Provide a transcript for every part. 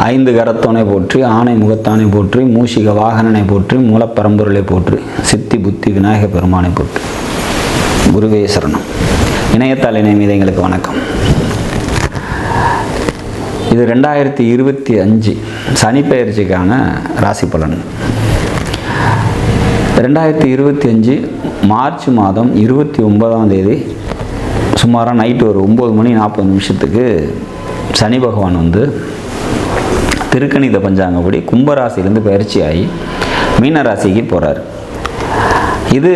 ஐந்து கரத்தோனை போற்றி, ஆனை முகத்தானை போற்றி, மூஷிக வாகனனை போற்றி, மூலப்பரம்பொருளை போற்றி, சித்தி புத்தி விநாயக பெருமானை போற்றி. குருவே சரணம். இணையத்தாள் இணைமீது எங்களுக்கு வணக்கம். இது 2025 சனிப்பெயர்ச்சிக்கான ராசி பலன். 2025 மார்ச் மாதம் 29ஆம் தேதி சுமாராக நைட்டு ஒரு 9:40 சனி பகவான் திருக்கணித பஞ்சாங்கப்படி கும்பராசிலேருந்து பயிற்சி ஆகி மீனராசிக்கு போகிறார். இது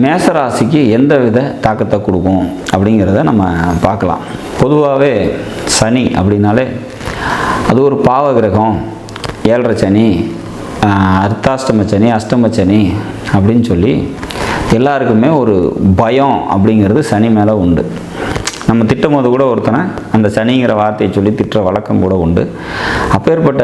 மேசராசிக்கு எந்த வித தாக்கத்தை கொடுக்கும் அப்படிங்கிறத நம்ம பார்க்கலாம். பொதுவாகவே சனி அப்படின்னாலே அது ஒரு பாவ கிரகம், 7.5 சனி, அர்த்தாஷ்டம சனி, அஷ்டம சனி அப்படின்னு சொல்லி எல்லாருக்குமே ஒரு பயம் அப்படிங்கிறது சனி மேலே உண்டு. நம்ம திட்டம் போது கூட ஒருத்தனை அந்த சனிங்கிற வார்த்தையை சொல்லி திட்டுற வழக்கம் கூட உண்டு. அப்பேற்பட்ட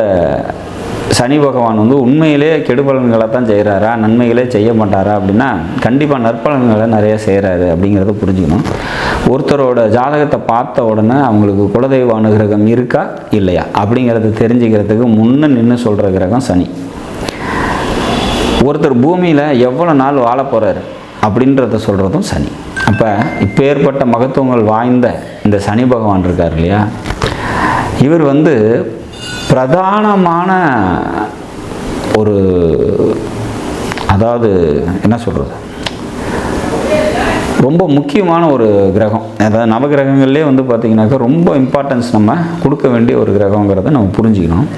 சனி பகவான் உண்மையிலே கெடுபலன்களை தான் செய்கிறாரா, நன்மைகளே செய்ய மாட்டாரா அப்படின்னா கண்டிப்பாக நற்பலன்களை நிறைய செய்கிறாரு அப்படிங்கிறத புரிஞ்சுக்கணும். ஒருத்தரோட ஜாதகத்தை பார்த்த உடனே அவங்களுக்கு குலதெய்வ அனுகிரகம் இருக்கா இல்லையா அப்படிங்கிறத தெரிஞ்சுக்கிறதுக்கு முன்ன நின்று சொல்கிற கிரகம் சனி. ஒருத்தர் பூமியில் எவ்வளோ நாள் வாழ போகிறாரு அப்படின்றத சொல்கிறதும் சனி. அப்போ இப்போ ஏற்பட்ட மகத்துவங்கள் வாய்ந்த இந்த சனி பகவான் இருக்கார் இல்லையா, இவர் பிரதானமான ஒரு, அதாவது என்ன சொல்கிறது, ரொம்ப முக்கியமான ஒரு கிரகம். அதாவது நவகிரகங்கள்லேயே பார்த்திங்கனாக்கா ரொம்ப இம்பார்ட்டன்ஸ் நம்ம கொடுக்க வேண்டிய ஒரு கிரகங்கிறத நம்ம புரிஞ்சுக்கணும்.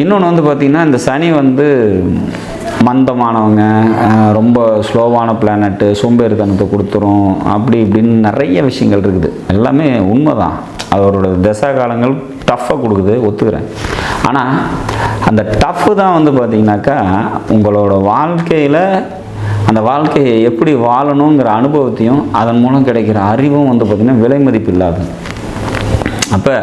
இன்னொன்று பார்த்திங்கன்னா இந்த சனி மந்தமானவங்க, ரொம்ப ஸ்லோவான பிளானட்டு, சோம்பேறித்தனத்தை கொடுத்துரும் அப்படி இப்படின்னு நிறைய விஷயங்கள் இருக்குது. எல்லாமே உண்மை தான். அவரோட தசா காலங்கள் டஃப்பாக கொடுக்குது, ஒத்துக்கிறேன். ஆனால் அந்த டஃப்பு தான் பார்த்திங்கனாக்கா உங்களோட வாழ்க்கையில் அந்த வாழ்க்கையை எப்படி வாழணுங்கிற அனுபவத்தையும் அதன் மூலம் கிடைக்கிற அறிவும் பார்த்திங்கன்னா விலை மதிப்பு இல்லாது. அப்போ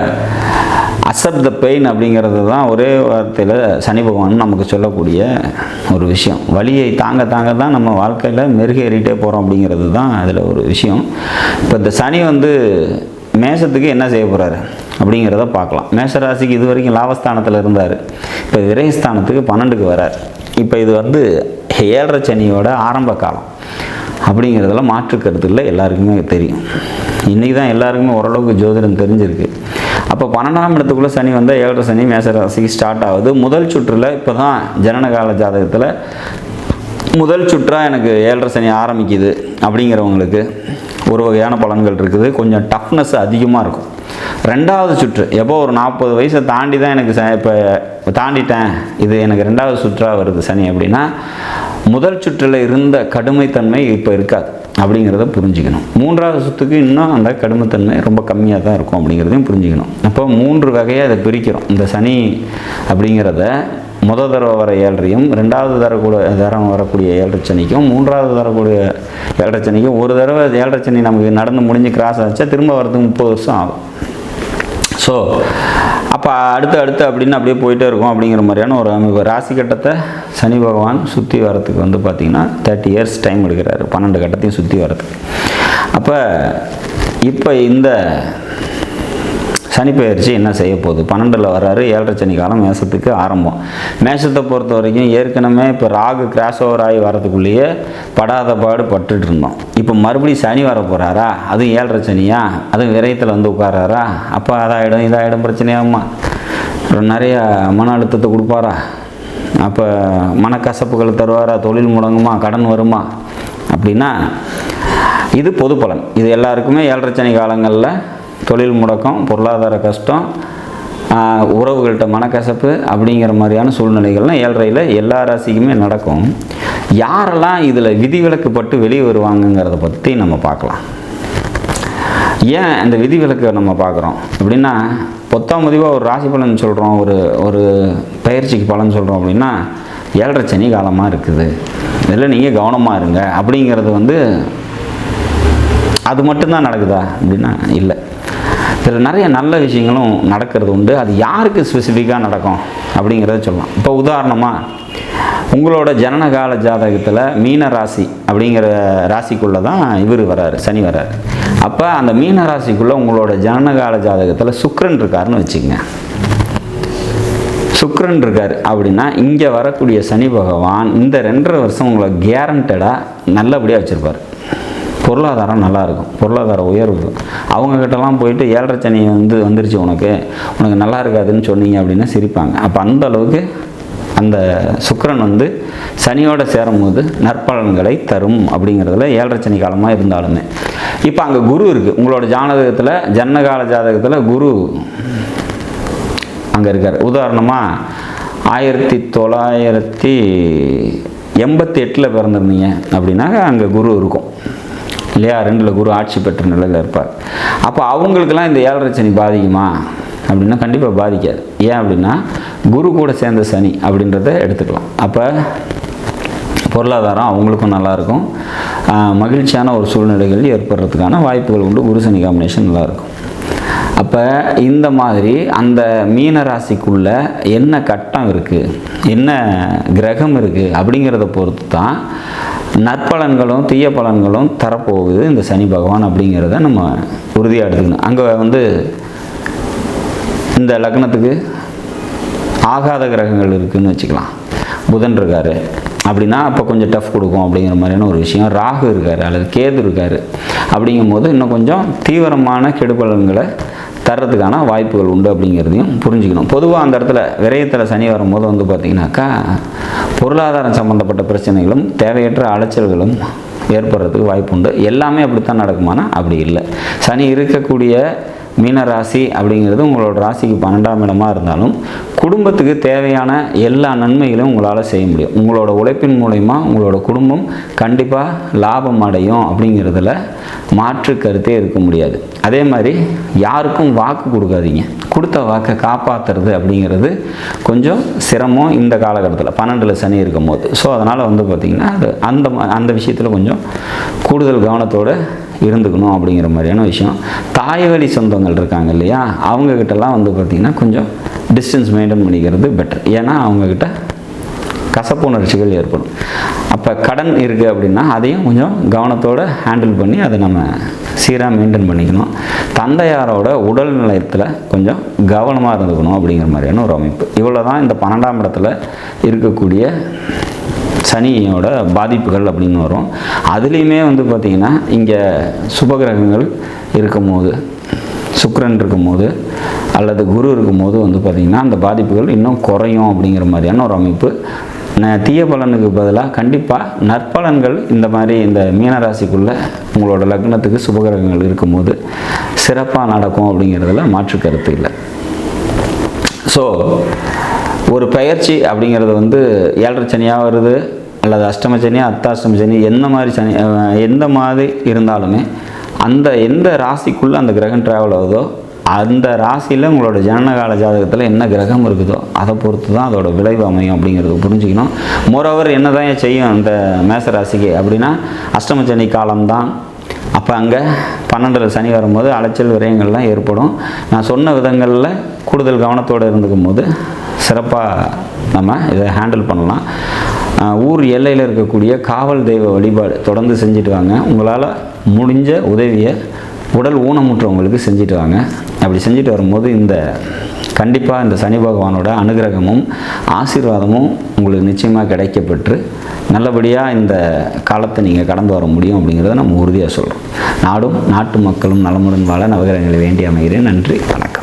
அக்செப்ட் த பெயின் அப்படிங்கிறது தான் ஒரே வார்த்தையில் சனி பகவான் நமக்கு சொல்லக்கூடிய ஒரு விஷயம். வலியை தாங்க தாங்க தான் நம்ம வாழ்க்கையில் மெருகேறிட்டே போகிறோம் அப்படிங்கிறது தான் அதில் ஒரு விஷயம். இப்போ இந்த சனி மேஷத்துக்கு என்ன செய்ய போகிறாரு அப்படிங்கிறத பார்க்கலாம். மேஷராசிக்கு இது வரைக்கும் லாபஸ்தானத்தில் இருந்தார். இப்போ விரயஸ்தானத்துக்கு 12க்கு வரார். இப்போ இது 7.5 சனியோட ஆரம்ப காலம் அப்படிங்கிறதெல்லாம் மாற்றுக்கிறது இல்லை, எல்லாருக்குமே தெரியும். இன்றைக்கி தான் எல்லாருக்குமே ஓரளவுக்கு ஜோதிடம் தெரிஞ்சிருக்கு. அப்போ 12ஆம் இடத்துக்குள்ளே சனி 7.5 சனி மேசராசிக்கு ஸ்டார்ட் ஆகுது. முதல் சுற்றில் இப்போ தான் ஜனனகால ஜாதகத்தில் முதல் சுற்றாக எனக்கு 7.5 சனி ஆரம்பிக்குது அப்படிங்கிறவங்களுக்கு ஒரு வகையான பலன்கள் இருக்குது. கொஞ்சம் டஃப்னஸ் அதிகமாக இருக்கும். 2வது சுற்று எப்போ ஒரு 40 வயசை தாண்டி தான் எனக்கு இப்போ தாண்டிட்டேன், இது எனக்கு 2வது சுற்றாக வருது சனி அப்படின்னா முதல் சுற்றில் இருந்த கடுமைத்தன்மை இப்போ இருக்காது அப்படிங்கிறத புரிஞ்சுக்கணும். 3வது சுற்றுக்கு இன்னும் அந்த கடுமைத்தன்மை ரொம்ப கம்மியாக தான் இருக்கும் அப்படிங்கிறதையும் புரிஞ்சுக்கணும். அப்போ 3 வகையாக அதை பிரிக்கிறோம். இந்த சனி அப்படிங்கிறத முதல் தடவை வர 7.5யும், 2வது தரம் வரக்கூடிய 7.5 சனிக்கும், 3வது வரக்கூடிய 7.5 சனிக்கும், ஒரு தடவை 7.5 சனி நமக்கு நடந்து முடிஞ்சு கிராஸ் ஆச்சா திரும்ப வரதுக்கு 30 வருஷம் ஆகும். ஸோ அப்போ அடுத்து அப்படின்னு அப்படியே போயிட்டே இருக்கும் அப்படிங்கிற மாதிரியான ஒரு அமைப்பு. ராசி கட்டத்தை சனி பகவான் சுற்றி வரத்துக்கு பார்த்திங்கன்னா 30 இயர்ஸ் டைம் எடுக்கிறாரு, 12 கட்டத்தையும் சுற்றி வரத்துக்கு. அப்போ இப்போ இந்த சனிப்பெயர்ச்சி என்ன செய்ய போகுது? 12ல் வர்றாரு, 7.5 சனி காலம் மேஷத்துக்கு ஆரம்பம். மேஷத்தை பொறுத்த வரைக்கும் ஏற்கனவே இப்போ ராகு கிராஸ் ஓவர் ஆகி வரதுக்குள்ளேயே படாத பாடு பட்டுட்டு இருந்தோம். இப்போ மறுபடியும் சனி வர போகிறாரா, அதுவும் 7.5 சனியா, அதுவும் விரயத்தில் உட்காராரா. அப்போ அதாகிடும் இதாகிடும் பிரச்சனையாகுமா, நிறைய மன அழுத்தத்தை கொடுப்பாரா, அப்போ மனக்கசப்புகள் தருவாரா, தொழில் முடங்குமா, கடன் வருமா அப்படின்னா இது பொது பலன். இது எல்லாருக்குமே 7.5 சனி காலங்களில் தொழில் முடக்கம், பொருளாதார கஷ்டம், உறவுகள்கிட்ட மனக்கசப்பு அப்படிங்கிற மாதிரியான சூழ்நிலைகள்லாம் 7.5ல் எல்லா ராசிக்குமே நடக்கும். யாரெல்லாம் இதில் விதிவிலக்குப்பட்டு வெளியே வருவாங்கங்கிறத பற்றி நம்ம பார்க்கலாம். ஏன் இந்த விதிவிலக்கை நம்ம பார்க்குறோம் அப்படின்னா, பொத்தாம் முடிவாக ஒரு ராசி பலன் சொல்கிறோம், ஒரு பயிற்சிக்கு பலன் சொல்கிறோம் அப்படின்னா 7.5 சனி காலமாக இருக்குது, இதில் நீங்கள் கவனமாக இருங்க அப்படிங்கிறது அது மட்டும்தான் நடக்குதா அப்படின்னா இல்லை. இதில் நிறைய நல்ல விஷயங்களும் நடக்கிறது உண்டு. அது யாருக்கு ஸ்பெசிஃபிக்காக நடக்கும் அப்படிங்கிறத சொல்லலாம். இப்போ உதாரணமாக உங்களோட ஜனனகால ஜாதகத்தில் மீன ராசி அப்படிங்கிற ராசிக்குள்ளே தான் இவர் வராரு, சனி வராரு. அப்போ அந்த மீன ராசிக்குள்ளே உங்களோட ஜனனகால ஜாதகத்தில் சுக்கிரன் இருக்காருன்னு வச்சுக்கங்க. சுக்கிரன் இருக்கார் அப்படின்னா இங்கே வரக்கூடிய சனி பகவான் இந்த 2.5 வருஷம் உங்களை கேரண்டடாக நல்லபடியாக வச்சுருப்பார். பொருளாதாரம் நல்லாயிருக்கும், பொருளாதார உயர்வு. அவங்கக்கிட்டலாம் போயிட்டு 7.5 சனி வந்துருச்சு உனக்கு நல்லா இருக்காதுன்னு சொன்னீங்க அப்படின்னா சிரிப்பாங்க. அப்போ அந்த அளவுக்கு அந்த சுக்கிரன் சனியோடு சேரும்போது நற்பலன்களை தரும் அப்படிங்கிறதுல 7.5 சனி காலமாக இருந்தாலுமே. இப்போ அங்கே குரு இருக்குது உங்களோட ஜாதகத்தில், ஜனனகால ஜாதகத்தில் குரு அங்கே இருக்கார். உதாரணமாக 1988 பிறந்திருந்தீங்க அப்படின்னா அங்கே குரு இருக்கும் இல்லையா? 2ல் குரு ஆட்சி பெற்ற நிலையில் இருப்பார். அப்போ அவங்களுக்கெல்லாம் இந்த 7.5 சனி பாதிக்குமா அப்படின்னா கண்டிப்பாக பாதிக்காது. ஏன் அப்படின்னா குரு கூட சேர்ந்த சனி அப்படின்றத எடுத்துக்கலாம். அப்போ பொருளாதாரம் அவங்களுக்கும் நல்லாயிருக்கும், மகிழ்ச்சியான ஒரு சூழ்நிலைகள் ஏற்படுறதுக்கான வாய்ப்புகள் உண்டு. குரு சனி காம்பினேஷன் நல்லாயிருக்கும். அப்போ இந்த மாதிரி அந்த மீன ராசிக்குள்ளே என்ன கட்டம் இருக்குது, என்ன கிரகம் இருக்குது அப்படிங்கிறத பொறுத்து தான் நற்பலன்களும் தீய பலன்களும் தரப்போகுது இந்த சனி பகவான் அப்படிங்கிறத நம்ம உறுதியாக எடுத்துக்கணும். அங்கே இந்த லக்னத்துக்கு ஆகாத கிரகங்கள் இருக்குதுன்னு வச்சுக்கலாம். புதன் இருக்கார் அப்படின்னா அப்போ கொஞ்சம் டஃப் கொடுக்கும் அப்படிங்கிற மாதிரியான ஒரு விஷயம். ராகு இருக்கார் அல்லது கேது இருக்கார் அப்படிங்கும்போது இன்னும் கொஞ்சம் தீவிரமான கெடுபலன்களை தர்றதுக்கான வாய்ப்புகள் உண்டு அப்படிங்கிறதையும் புரிஞ்சுக்கணும். பொதுவாக அந்த இடத்துல விரயத்தில் சனி வரும்போது பார்த்திங்கனாக்கா பொருளாதாரம் சம்மந்தப்பட்ட பிரச்சனைகளும் தேவையற்ற அலைச்சல்களும் ஏற்படுறதுக்கு வாய்ப்பு உண்டு. எல்லாமே அப்படித்தான் நடக்குமானா அப்படி இல்லை. சனி இருக்கக்கூடிய மீன ராசி அப்படிங்கிறது உங்களோட ராசிக்கு 12ஆம் இடமாக இருந்தாலும் குடும்பத்துக்கு தேவையான எல்லா நன்மைகளும் உங்களால் செய்ய முடியும். உங்களோட உழைப்பின் மூலயமா உங்களோட குடும்பம் கண்டிப்பாக லாபம் அடையும் அப்படிங்கிறதுல மாற்று கருத்தே இருக்க முடியாது. அதே மாதிரி யாருக்கும் வாக்கு கொடுக்காதீங்க. கொடுத்த வாக்கை காப்பாற்றுறது அப்படிங்கிறது கொஞ்சம் சிரமம் இந்த காலகட்டத்தில் 12ல் சனி இருக்கும் போது. ஸோ அதனால் பார்த்திங்கன்னா அது அந்த விஷயத்தில் கொஞ்சம் கூடுதல் கவனத்தோடு இருந்துக்கணும் அப்படிங்கிற மாதிரியான விஷயம். தாய் வழி சொந்தங்கள் இருக்காங்க இல்லையா, அவங்கக்கிட்டலாம் பார்த்திங்கன்னா கொஞ்சம் டிஸ்டன்ஸ் மெயின்டைன் பண்ணிக்கிறது பெட்டர். ஏன்னா அவங்கக்கிட்ட கசப்புணர்ச்சிகள் ஏற்படும். அப்போ கடன் இருக்குது அப்படின்னா அதையும் கொஞ்சம் கவனத்தோடு ஹேண்டில் பண்ணி அதை நம்ம சீராக மெயின்டைன் பண்ணிக்கணும். தந்தையாரோட உடல் நிலையத்தில் கொஞ்சம் கவனமாக இருந்துக்கணும் அப்படிங்கிற மாதிரியான ஒரு அமைப்பு. இவ்வளோ தான் இந்த 12ஆம் இடத்துல இருக்கக்கூடிய சனியோட பாதிப்புகள் அப்படின்னு வரும். அதுலேயுமே பார்த்திங்கன்னா இங்கே சுபகிரகங்கள் இருக்கும்போது, சுக்கிரன் இருக்கும்போது அல்லது குரு இருக்கும்போது பார்த்திங்கன்னா அந்த பாதிப்புகள் இன்னும் குறையும் அப்படிங்கிற மாதிரியான ஒரு அமைப்பு. தீய பலனுக்கு பதிலாக கண்டிப்பாக நற்பலன்கள் இந்த மாதிரி இந்த மீனராசிக்குள்ளே உங்களோட லக்னத்துக்கு சுபகிரகங்கள் இருக்கும்போது சிறப்பாக நடக்கும் அப்படிங்கிறதுல மாற்று கருத்து இல்லை. ஸோ ஒரு பயிற்சி அப்படிங்கிறது 7.5 சனியாக வருது அல்லது அஷ்டம சனி அர்த்தாஷ்டம சனி எந்த மாதிரி இருந்தாலுமே அந்த எந்த ராசிக்குள்ளே அந்த கிரகம் ட்ராவல் ஆகுதோ அந்த ராசியில் உங்களோட ஜனனகால ஜாதகத்தில் என்ன கிரகம் இருக்குதோ அதை பொறுத்து தான் அதோட விளைவு அமையும் அப்படிங்கிறத புரிஞ்சுக்கணும். மோரோவர் என்ன தான் செய்யும் அந்த மேச ராசிக்கு அப்படின்னா அஷ்டம சனி காலம்தான். அப்போ அங்கே 12ல் சனி வரும்போது அலைச்சல் விரயங்கள்லாம் ஏற்படும். நான் சொன்ன விதங்களில் கூடுதல் கவனத்தோடு இருந்துக்கும் போது சிறப்பாக நம்ம இதை ஹேண்டில் பண்ணலாம். ஊர் எல்லையில் இருக்கக்கூடிய காவல் தெய்வ வழிபாடு தொடர்ந்து செஞ்சுட்டு வாங்க. உங்களால் முடிஞ்ச உதவியை உடல் ஊனமுற்றவங்களுக்கு செஞ்சுட்டு வாங்க. அப்படி செஞ்சுட்டு வரும்போது கண்டிப்பாக இந்த சனி பகவானோட அனுகிரகமும் ஆசீர்வாதமும் உங்களுக்கு நிச்சயமாக கிடைக்கப்பெற்று நல்லபடியாக இந்த காலத்தை நீங்கள் கடந்து வர முடியும் அப்படிங்கிறத நம்ம உறுதியாக சொல்கிறோம். நாடும் நாட்டு மக்களும் நலமுடன் வாழ நவகிரகங்களை வேண்டி அமைகிறேன். நன்றி, வணக்கம்.